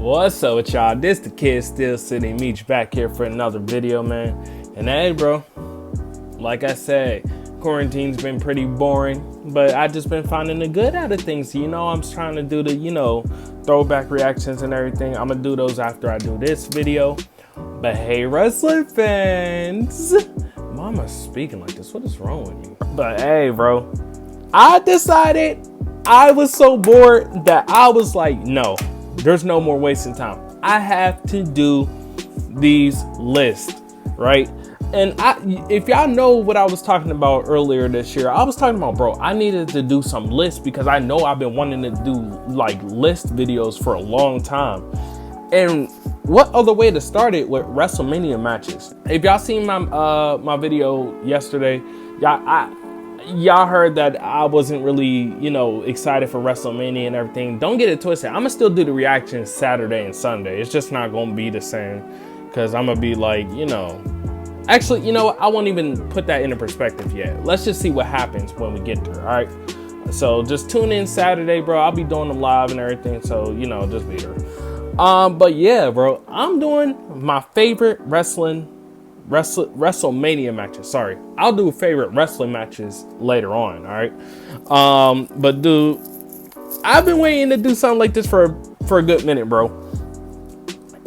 What's up with y'all? This the kid still sitting Meech back here for another video, man. And hey, bro, like I said, quarantine's been pretty boring, but I just been finding the good out of things. You know, I'm trying to do the, throwback reactions and everything. I'm gonna do those after I do this video. But hey, wrestling fans, mama's speaking like this. What is wrong with me? But hey, bro, I decided I was so bored that I was like, no, there's no more wasting time. I have to do these lists, right? And if y'all know what I was talking about earlier this year, I was talking about, bro, I needed to do some lists because I know I've been wanting to do like list videos for a long time. And what other way to start it with WrestleMania matches? If y'all seen my my video yesterday, y'all heard that I wasn't really, excited for WrestleMania and everything. Don't get it twisted. I'm gonna still do the reactions Saturday and Sunday. It's just not gonna be the same because I'm gonna be like, actually, I won't even put that into perspective yet. Let's just see what happens when we get there, all right? So just tune in Saturday, bro. I'll be doing them live and everything, so, just be there. But yeah, bro, I'm doing my favorite WrestleMania matches. Sorry, I'll do favorite wrestling matches later on, all right? But dude, I've been waiting to do something like this for a good minute, bro.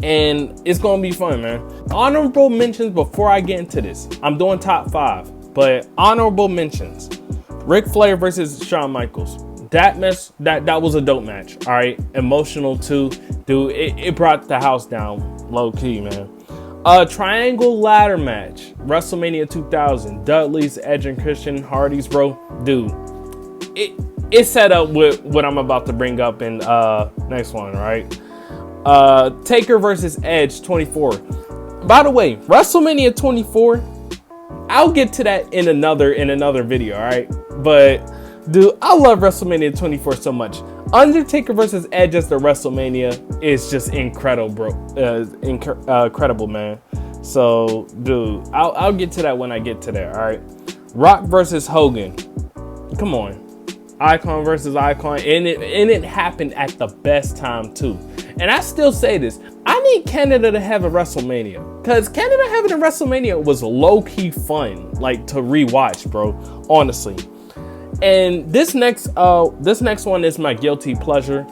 And it's gonna be fun, man. Honorable mentions before I get into this. I'm doing top 5, but honorable mentions. Ric Flair versus Shawn Michaels. That was a dope match. All right, emotional too, dude. It brought the house down low key, man. Triangle ladder match, WrestleMania 2000. Dudley's, Edge, and Christian Hardy's, bro. Dude, it's set up with what I'm about to bring up in next one, right? Taker versus Edge 24. By the way, WrestleMania 24, I'll get to that in another video, all right? But dude, I love WrestleMania 24 so much. Undertaker versus Edge as the WrestleMania is just incredible, bro. Incredible, man. So, dude, I'll get to that when I get to there, all right? Rock versus Hogan. Come on. Icon versus icon. And it happened at the best time, too. And I still say this. I need Canada to have a WrestleMania. Because Canada having a WrestleMania was low-key fun. Like, to rewatch, bro. Honestly. And this next one is my guilty pleasure.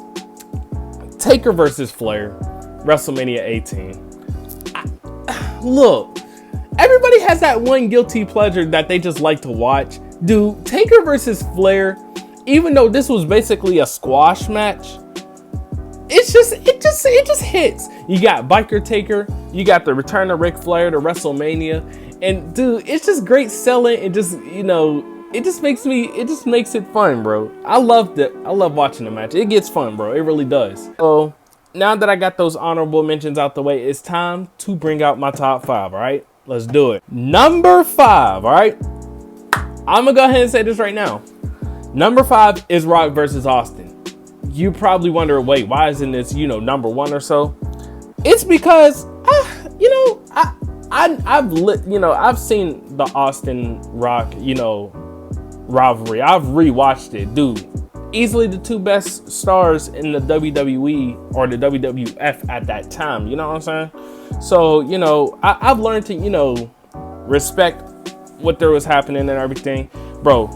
Taker versus Flair, WrestleMania 18. Look, everybody has that one guilty pleasure that they just like to watch. Dude, Taker versus Flair, even though this was basically a squash match, it just hits. You got Biker Taker, you got the return of Ric Flair to WrestleMania, and dude, it's just great selling and just, it just makes it fun, bro. I love watching the match. It gets fun, bro. It really does. So now that I got those honorable mentions out the way, it's time to bring out my top 5, all right? Let's do it. Number 5, all right? I'm gonna go ahead and say this right now. Number 5 is Rock versus Austin. You probably wonder, wait, why isn't this, number 1 or so? It's because, I've seen the Austin Rock, rivalry. I've rewatched it, dude. Easily the 2 best stars in the WWE or the WWF at that time. You know what I'm saying? So, I've learned to, respect what there was happening and everything. Bro,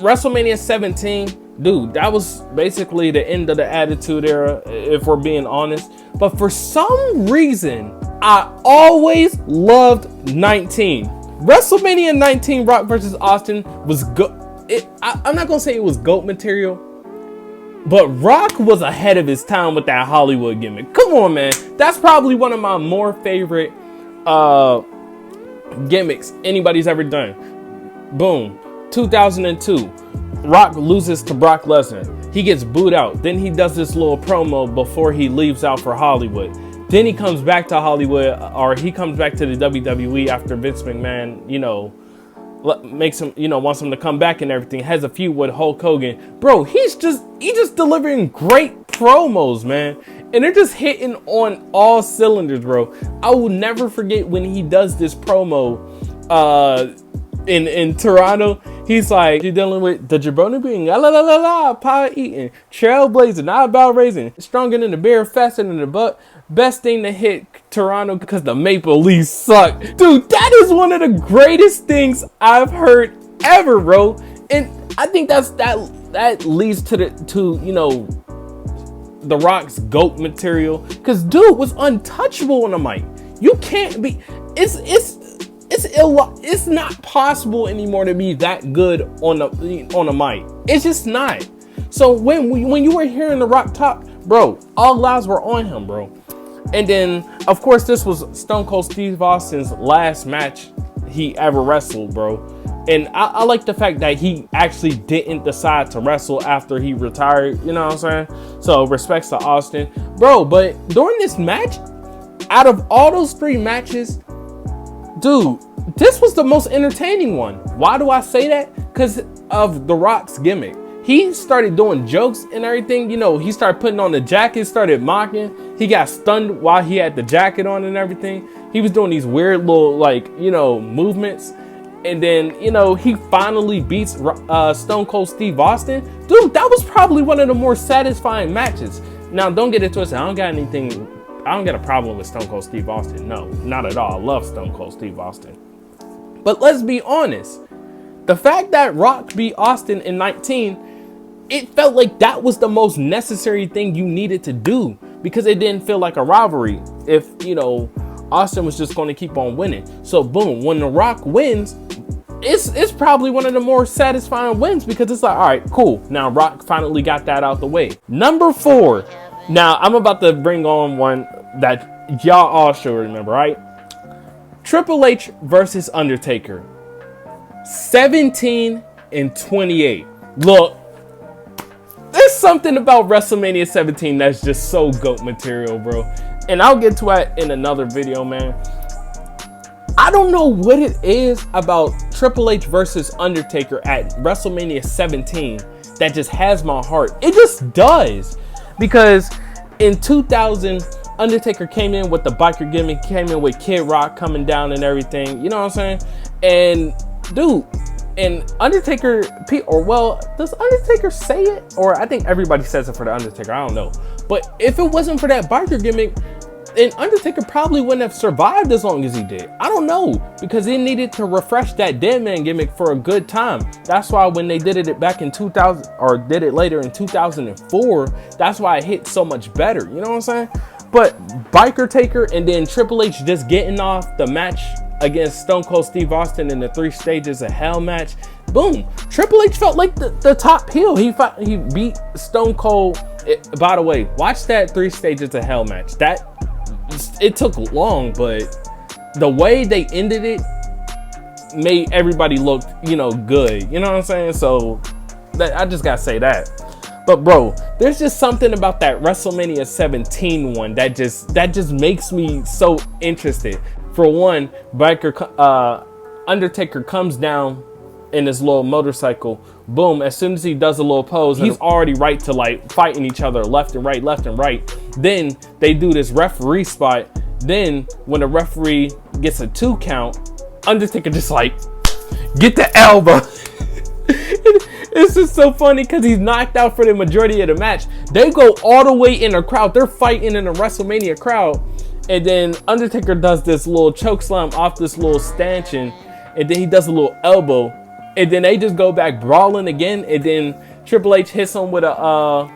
WrestleMania 17, dude, that was basically the end of the Attitude Era, if we're being honest. But for some reason, I always loved 19. WrestleMania 19, Rock versus Austin was good. I'm not gonna say it was GOAT material, but Rock was ahead of his time with that Hollywood gimmick. Come on, man. That's probably one of my more favorite gimmicks anybody's ever done. Boom. 2002, Rock loses to Brock Lesnar. He gets booed out. Then he does this little promo before he leaves out for Hollywood. Then he comes back to Hollywood, or he comes back to the WWE after Vince McMahon, makes him, wants him to come back and everything. Has a feud with Hulk Hogan. Bro, he's just delivering great promos, man. And they're just hitting on all cylinders, bro. I will never forget when he does this promo in Toronto. He's like, you're dealing with the jabroni being la la la la la, power eating, trailblazing, not about raising, stronger than the bear, faster than the buck, best thing to hit Toronto because the Maple Leafs suck. Dude, that is one of the greatest things I've heard ever, bro. And I think that leads to The Rock's GOAT material, because dude was untouchable on the mic. You can't be. It's not possible anymore to be that good on the mic. It's just not. So when you were hearing The Rock talk, bro, all eyes were on him, bro. And then of course this was Stone Cold Steve Austin's last match he ever wrestled, bro. And I like the fact that he actually didn't decide to wrestle after he retired, you know what I'm saying? So respects to Austin, bro. But during this match, out of all those 3 matches, dude, this was the most entertaining one. Why do I say that? Because of The Rock's gimmick. He started doing jokes and everything. You know, he started putting on the jacket, started mocking. He got stunned while he had the jacket on and everything. He was doing these weird little, like, you know, movements. And then, you know, he finally beats Stone Cold Steve Austin. Dude, that was probably one of the more satisfying matches. Now, don't get it twisted. I don't got a problem with Stone Cold Steve Austin. No, not at all. I love Stone Cold Steve Austin. But let's be honest. The fact that Rock beat Austin in 19, it felt like that was the most necessary thing you needed to do, because it didn't feel like a rivalry if, you know, Austin was just going to keep on winning. So boom, when The Rock wins, it's probably one of the more satisfying wins, because it's like, all right, cool. Now Rock finally got that out the way. Number 4. Now I'm about to bring on one that y'all all should remember, right? Triple H versus Undertaker. 17 and 28. Look, there's something about WrestleMania 17 that's just so GOAT material, bro. And I'll get to it in another video, man. I don't know what it is about Triple H versus Undertaker at WrestleMania 17 that just has my heart. It just does. Because in 2000, Undertaker came in with the biker gimmick, came in with Kid Rock coming down and everything. You know what I'm saying? And dude, and Undertaker, does Undertaker say it? Or I think everybody says it for the Undertaker. I don't know. But if it wasn't for that biker gimmick, then Undertaker probably wouldn't have survived as long as he did. I don't know, because he needed to refresh that dead man gimmick for a good time. That's why when they did it back in 2000, or did it later in 2004, that's why it hit so much better. You know what I'm saying? But Biker Taker and then Triple H just getting off the match against Stone Cold Steve Austin in the 3 stages of hell match. Boom. Triple H felt like the top heel. He beat Stone Cold. By the way, watch that 3 stages of hell match. It took long, but the way they ended it made everybody look, you know, good. You know what I'm saying? So I just gotta say that. But bro, there's just something about that WrestleMania 17 one that just makes me so interested. For one, Undertaker comes down in his little motorcycle. Boom, as soon as he does a little pose, he's already right to like fighting each other left and right, left and right. Then they do this referee spot. Then when the referee gets a 2 count, Undertaker just like, get the elbow. It's just so funny because he's knocked out for the majority of the match. They go all the way in the crowd. They're fighting in a WrestleMania crowd. And then Undertaker does this little choke slam off this little stanchion. And then he does a little elbow. And then they just go back brawling again. And then Triple H hits him with a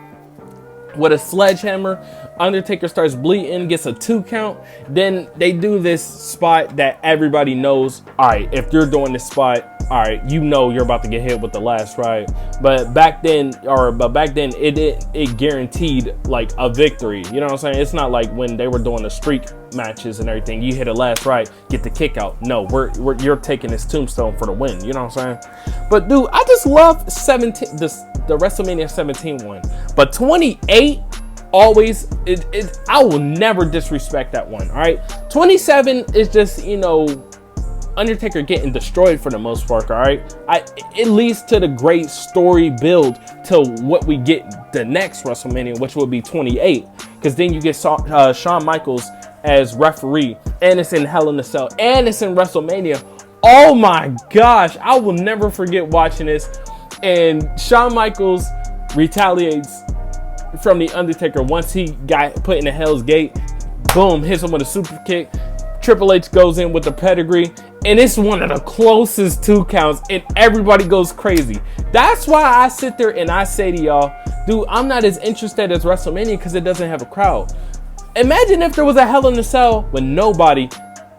sledgehammer. Undertaker starts bleeding, gets a 2 count. Then they do this spot that everybody knows. All right, if you're doing this spot, all right, you know you're about to get hit with the last right. But back then it guaranteed like a victory. You know what I'm saying? It's not like when they were doing the streak matches and everything. You hit a last right, get the kick out. No, you're taking this tombstone for the win. You know what I'm saying? But dude, I just love the WrestleMania 17 one. But 28. Always, I will never disrespect that one. All right, 27 is just, you know, Undertaker getting destroyed for the most part. All right, it leads to the great story build to what we get the next WrestleMania, which will be 28, because then you get Shawn Michaels as referee, and it's in Hell in a Cell, and it's in WrestleMania. Oh my gosh, I will never forget watching this. And Shawn Michaels retaliates from The Undertaker once he got put in the Hell's Gate. Boom, hits him with a super kick. Triple H goes in with the pedigree, and it's one of the closest 2 counts, and everybody goes crazy. That's why I sit there and I say to y'all, dude, I'm not as interested as WrestleMania because it doesn't have a crowd. Imagine if there was a Hell in a Cell with nobody,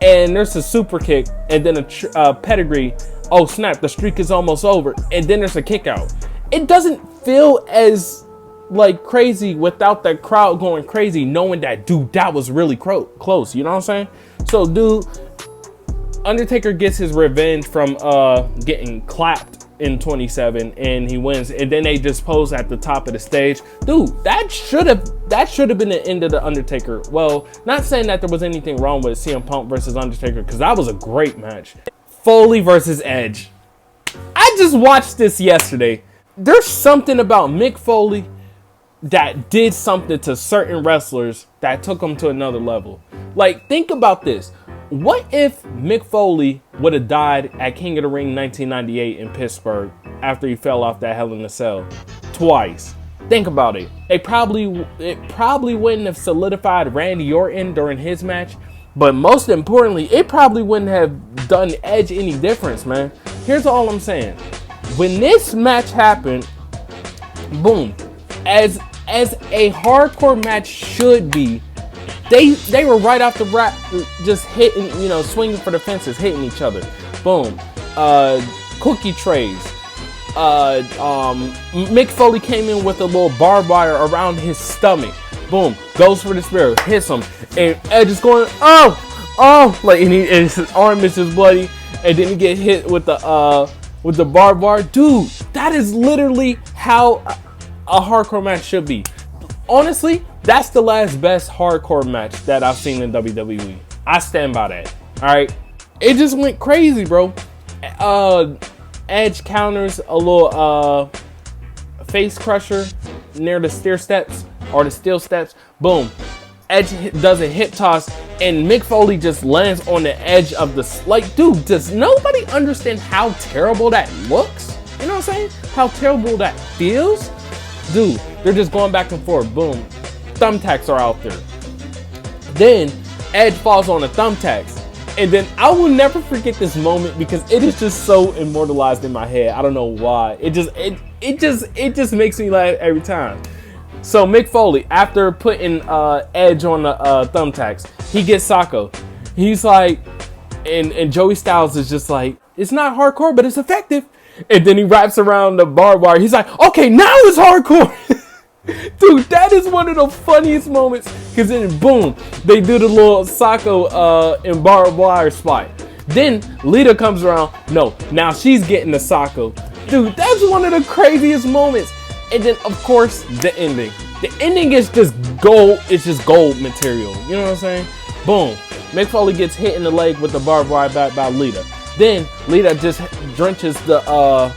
and there's a super kick, and then a pedigree. Oh snap, the streak is almost over, and then there's a kick out. It doesn't feel as like crazy without that crowd going crazy, knowing that, dude, that was really close. You know what I'm saying? So, dude, Undertaker gets his revenge from getting clapped in 27, and he wins. And then they just pose at the top of the stage. Dude, that should have been the end of the Undertaker. Well, not saying that there was anything wrong with CM Punk versus Undertaker, because that was a great match. Foley versus Edge. I just watched this yesterday. There's something about Mick Foley that did something to certain wrestlers that took them to another level. Like, think about this. What if Mick Foley would have died at King of the Ring 1998 in Pittsburgh after he fell off that Hell in a Cell twice? Think about it. It probably wouldn't have solidified Randy Orton during his match, but most importantly, it probably wouldn't have done Edge any difference, man. Here's all I'm saying. When this match happened, boom, as a hardcore match should be, they were right off the bat just hitting, swinging for the fences, hitting each other. Boom. Cookie trays. Mick Foley came in with a little barbed wire around his stomach. Boom. Goes for the spear, hits him, and Edge is going, like, and his arm is just bloody, and then he get hit with the barbed wire. Dude, that is literally how a hardcore match should be. Honestly, that's the last best hardcore match that I've seen in WWE. I stand by that. All right, it just went crazy, bro. Edge counters a little face crusher near the stair steps or the steel steps. Boom. Edge does a hip toss, and Mick Foley just lands on the edge of the... Like, dude, does nobody understand how terrible that looks? You know what I'm saying? How terrible that feels? Dude, they're just going back and forth. Boom. Thumbtacks are out there. Then Edge falls on the thumbtacks. And then I will never forget this moment because it is just so immortalized in my head. I don't know why. It just makes me laugh every time. So Mick Foley, after putting Edge on the thumbtacks, he gets Sacco. He's like, and Joey Styles is just like, it's not hardcore, but it's effective. And then he wraps around the barbed wire. He's like, okay, now it's hardcore. Dude, that is one of the funniest moments. Because then, boom, they do the little Sacco and barbed wire spot. Then Lita comes around. No, now she's getting the Sacco. Dude, that's one of the craziest moments. And then, of course, the ending. The ending is just gold. It's just gold material. You know what I'm saying? Boom. Mick Foley gets hit in the leg with the barbed wire back by Lita. Then Lita just drenches the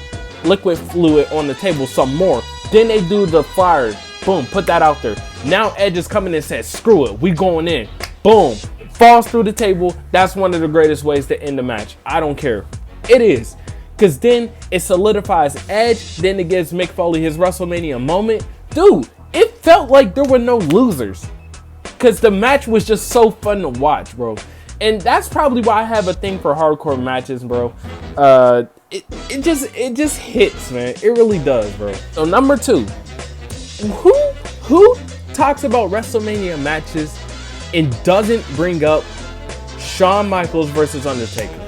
liquid fluid on the table some more. Then they do the fire. Boom. Put that out there. Now Edge is coming and says, screw it. We going in. Boom. Falls through the table. That's one of the greatest ways to end the match. I don't care. It is. Because then it solidifies Edge. Then it gives Mick Foley his WrestleMania moment. Dude, it felt like there were no losers. Because the match was just so fun to watch, bro. And that's probably why I have a thing for hardcore matches, bro. It just hits, man. It really does, bro. So number 2. Who talks about WrestleMania matches and doesn't bring up Shawn Michaels versus Undertaker?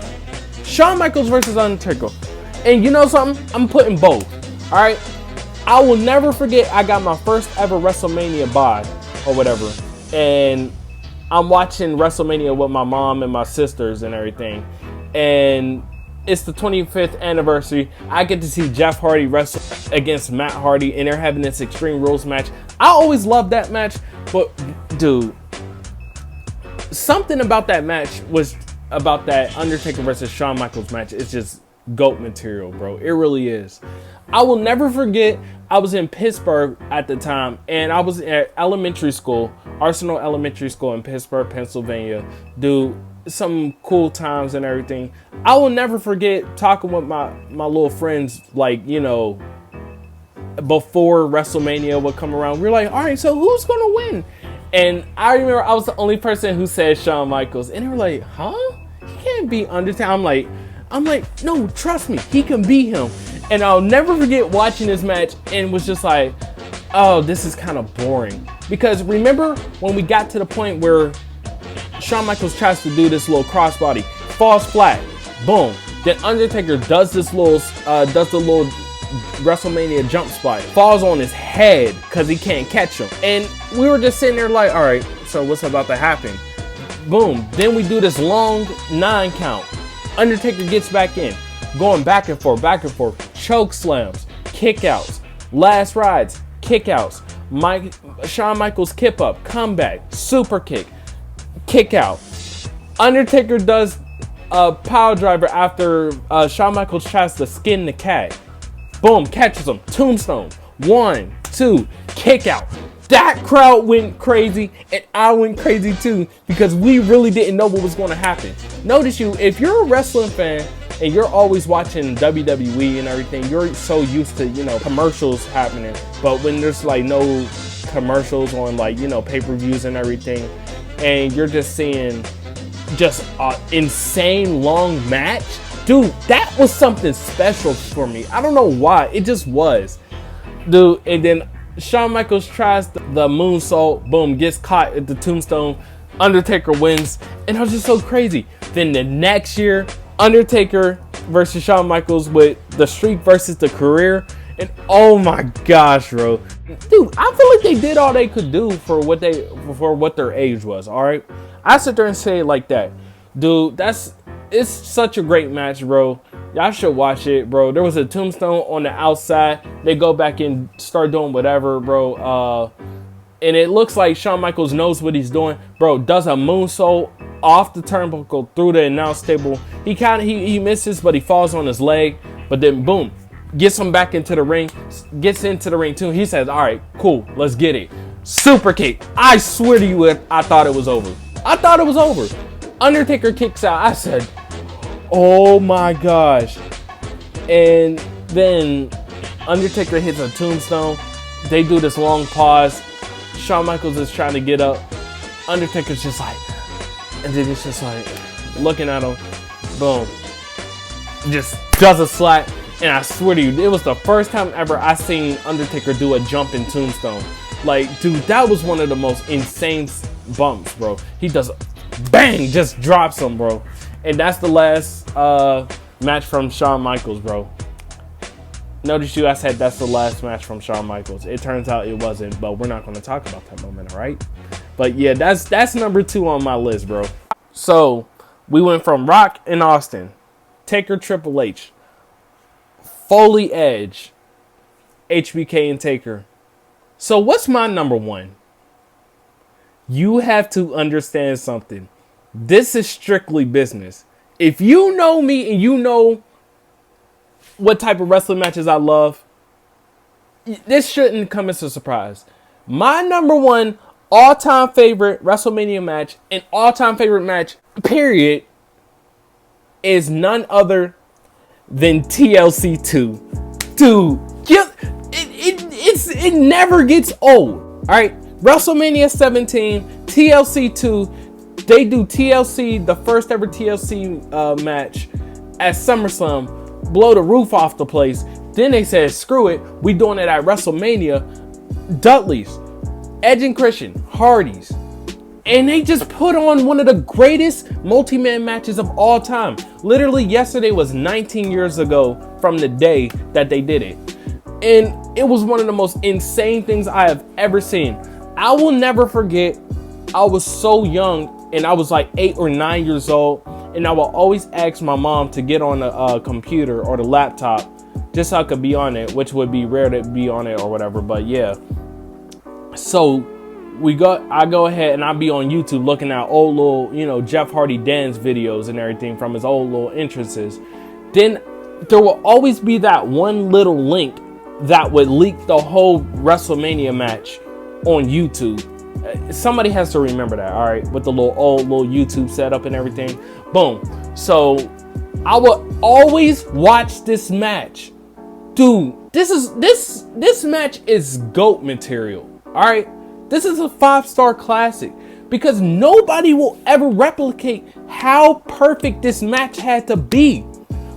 Shawn Michaels versus Undertaker. And you know something? I'm putting both. All right. I will never forget I got my first ever WrestleMania buy or whatever. And I'm watching WrestleMania with my mom and my sisters and everything. And it's the 25th anniversary. I get to see Jeff Hardy wrestle against Matt Hardy. And they're having this Extreme Rules match. I always loved that match. But, dude, something about that match was... about that Undertaker versus Shawn Michaels match, it's just GOAT material, bro. It really is. I will never forget, I was in Pittsburgh at the time, and I was at elementary school, Arsenal Elementary School in Pittsburgh, Pennsylvania. Dude, some cool times and everything. I will never forget talking with my little friends, like, you know, before WrestleMania would come around. We were like, all right, so who's going to win? And I remember I was the only person who said Shawn Michaels. And they were like, huh? He can't be Undertaker. I'm like, no, trust me, he can beat him. And I'll never forget watching this match and was just like, oh, this is kind of boring. Because remember when we got to the point where Shawn Michaels tries to do this little crossbody, falls flat, boom. Then Undertaker does this little, WrestleMania jump spot, falls on his head because he can't catch him. And we were just sitting there like, all right, so what's about to happen? Boom. Then we do this long 9 count. Undertaker gets back in, going back and forth, choke slams, kick outs, last rides, kick outs, Shawn Michaels kip up, comeback, super kick out. Undertaker does a power driver after Shawn Michaels tries to skin the cat. Boom, catches him, tombstone, 1, 2, kick out. That crowd went crazy, and I went crazy too, because we really didn't know what was going to happen. Notice if you're a wrestling fan and you're always watching WWE and everything, you're so used to, you know, commercials happening. But when there's like no commercials on, like, you know, pay-per-views and everything, and you're just seeing just an insane long match, dude, that was something special for me. I don't know why, it just was, dude. And then Shawn Michaels tries the moonsault, boom, gets caught at the tombstone, Undertaker wins, and it was just so crazy. Then the next year, Undertaker versus Shawn Michaels with the streak versus the career, and oh my gosh, bro, dude, I feel like they did all they could do for what their age was. All right, I sit there and say it like that, dude. It's such a great match, bro. Y'all should watch it, bro. There was a tombstone on the outside. They go back and start doing whatever, bro. And it looks like Shawn Michaels knows what he's doing, bro. Does a moonsault off the turnbuckle through the announce table. He misses, but he falls on his leg. But then boom, gets him back into the ring. Gets into the ring too. He says, "All right, cool, let's get it." Super kick. I swear to you, I thought it was over. Undertaker kicks out. I said, oh my gosh. And then Undertaker hits a tombstone. They do this long pause. Shawn Michaels is trying to get up. Undertaker's just like, and then it's just like looking at him. Boom. Just does a slap. And I swear to you, it was the first time ever I seen Undertaker do a jumping tombstone. Like, dude, that was one of the most insane bumps, bro. He does bang, just drops him, bro. And that's the last match from Shawn Michaels, bro. Notice I said that's the last match from Shawn Michaels. It turns out it wasn't, but we're not going to talk about that moment, all right? But yeah, that's number 2 on my list, bro. So we went from Rock and Austin, Taker, Triple H, Foley, Edge, HBK, and Taker. So what's my number 1? You have to understand something. This is strictly business. If you know me and you know what type of wrestling matches I love, this shouldn't come as a surprise. My number 1 all-time favorite WrestleMania match and all-time favorite match, period, is none other than TLC 2. Dude, it never gets old. All right, WrestleMania 17, TLC 2. They do TLC, the first ever TLC match at SummerSlam, blow the roof off the place. Then they said, screw it, we doing it at WrestleMania. Dudley's, Edge and Christian, Hardy's. And they just put on one of the greatest multi-man matches of all time. Literally yesterday was 19 years ago from the day that they did it. And it was one of the most insane things I have ever seen. I will never forget, I was so young and I was like 8 or 9 years old. And I will always ask my mom to get on the computer or the laptop just so I could be on it, which would be rare to be on it or whatever. But yeah. So I go ahead and I be on YouTube looking at old little, Jeff Hardy dance videos and everything from his old little entrances. Then there will always be that one little link that would leak the whole WrestleMania match on YouTube. Somebody has to remember that, all right, with the little YouTube setup and everything. Boom. So I will always watch this match. Dude, this match is GOAT material. All right. This is a 5-star classic because nobody will ever replicate how perfect this match had to be.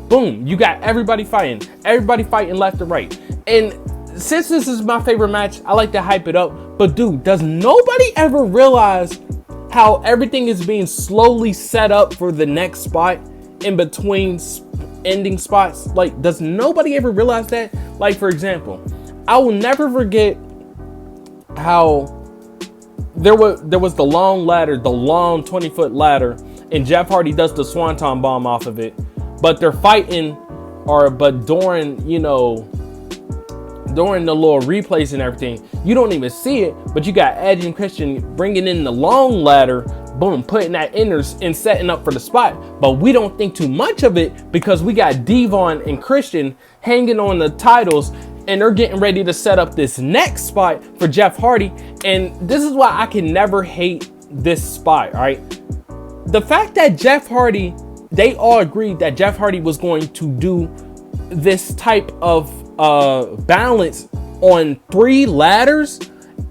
Boom, you got everybody fighting left and right. And since this is my favorite match, I like to hype it up. But dude, does nobody ever realize how everything is being slowly set up for the next spot in between ending spots? Like, does nobody ever realize that? Like, for example, I will never forget how there was the long ladder, the long 20-foot ladder, and Jeff Hardy does the Swanton bomb off of it. But they're fighting, but during the little replays and everything, you don't even see it, but you got Edge and Christian bringing in the long ladder, boom, putting that in and setting up for the spot. But we don't think too much of it because we got Devon and Christian hanging on the titles, and they're getting ready to set up this next spot for Jeff Hardy. And this is why I can never hate this spot, all right? The fact that Jeff Hardy, they all agreed that Jeff Hardy was going to do this type of balance on 3 ladders,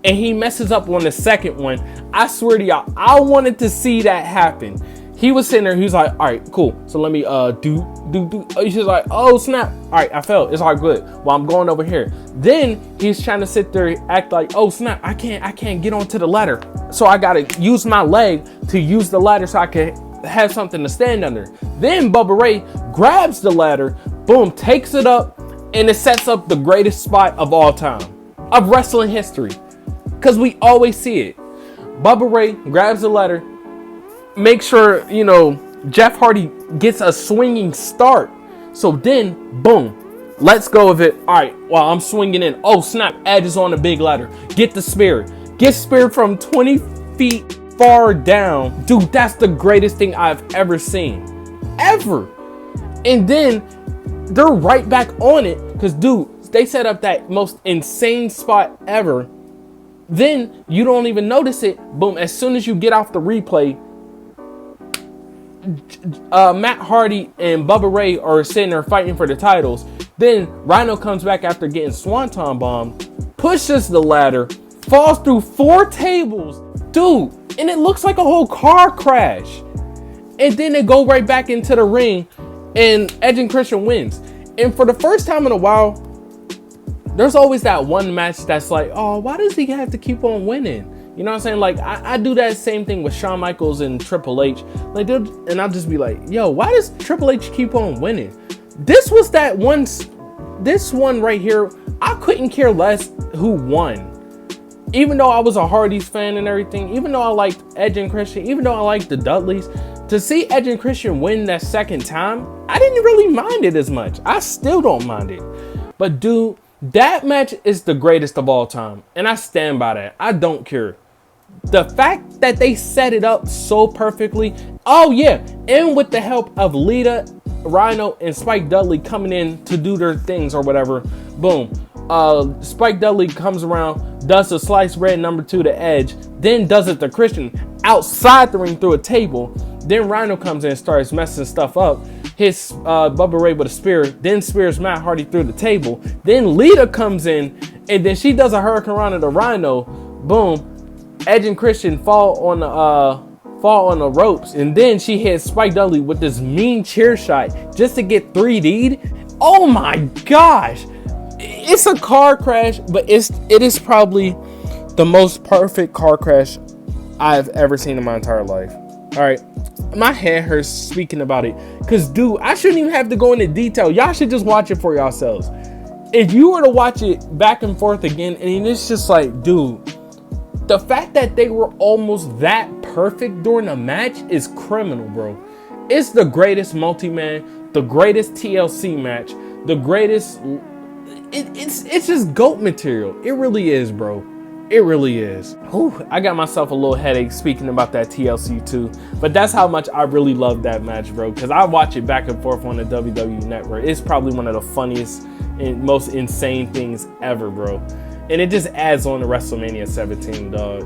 and he messes up on the second one. I swear to y'all, I wanted to see that happen. He was sitting there, he was like, all right, cool. So let me do. He's just like, oh snap. All right, I fell. It's all good. Well, I'm going over here. Then he's trying to sit there, act like, oh snap, I can't get onto the ladder. So I gotta use my leg to use the ladder so I can have something to stand under. Then Bubba Ray grabs the ladder, boom, takes it up, and it sets up the greatest spot of all time, of wrestling history. Because we always see it. Bubba Ray grabs the ladder, make sure, Jeff Hardy gets a swinging start. So then, boom, let's go with it. All right, while I'm swinging in, oh snap, Edge is on the big ladder. Get the spear. Get speared from 20 feet far down. Dude, that's the greatest thing I've ever seen. Ever. And then they're right back on it because, dude, they set up that most insane spot ever. Then you don't even notice it. Boom, as soon as you get off the replay, Matt Hardy and Bubba Ray are sitting there fighting for the titles. Then Rhino comes back after getting Swanton bomb, pushes the ladder, falls through 4 tables. Dude, and it looks like a whole car crash. And then they go right back into the ring and Edge and Christian wins. And for the first time in a while, there's always that one match that's like, oh, why does he have to keep on winning? You know what I'm saying? Like, I do that same thing with Shawn Michaels and Triple H. Like, dude, and I'll just be like, yo, why does Triple H keep on winning? This was that one, this one right here, I couldn't care less who won. Even though I was a Hardys fan and everything, even though I liked Edge and Christian, even though I liked the Dudleys, to see Edge and Christian win that second time, I didn't really mind it as much. I still don't mind it. But dude, that match is the greatest of all time. And I stand by that. I don't care. The fact that they set it up so perfectly. Oh yeah. And with the help of Lita, Rhino, and Spike Dudley coming in to do their things or whatever. Boom. Spike Dudley comes around, does the sliced bread number 2 to Edge, then does it to Christian outside the ring through a table. Then Rhino comes in and starts messing stuff up. Hits Bubba Ray with a spear, then spears Matt Hardy through the table. Then Lita comes in, and then she does a Hurricane Rana to Rhino. Boom. Edge and Christian fall on the ropes, and then she hits Spike Dudley with this mean chair shot just to get 3D'd. Oh my gosh. It's a car crash, but it is probably the most perfect car crash I've ever seen in my entire life. All right, my head hurts speaking about it because, dude, I shouldn't even have to go into detail. Y'all should just watch it for yourselves. If you were to watch it back and forth again, and it's just like, dude, the fact that they were almost that perfect during the match is criminal, bro. It's the greatest multi-man, the greatest TLC match, the greatest. It's just GOAT material. It really is, bro. It really is. Whew, I got myself a little headache speaking about that TLC 2, but that's how much I really love that match, bro, because I watch it back and forth on the WWE Network. It's probably one of the funniest and most insane things ever, bro. And it just adds on to WrestleMania 17, dog.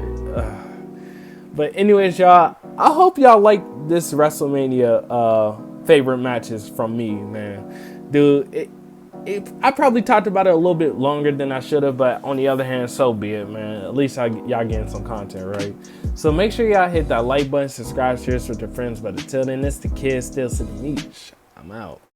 But anyways, y'all, I hope y'all like this WrestleMania favorite matches from me, man. Dude, I probably talked about it a little bit longer than I should have, but on the other hand, so be it, man. At least y'all getting some content, right? So make sure y'all hit that like button, subscribe, share this with your friends. But until then, it's the kid still sitting meat. I'm out.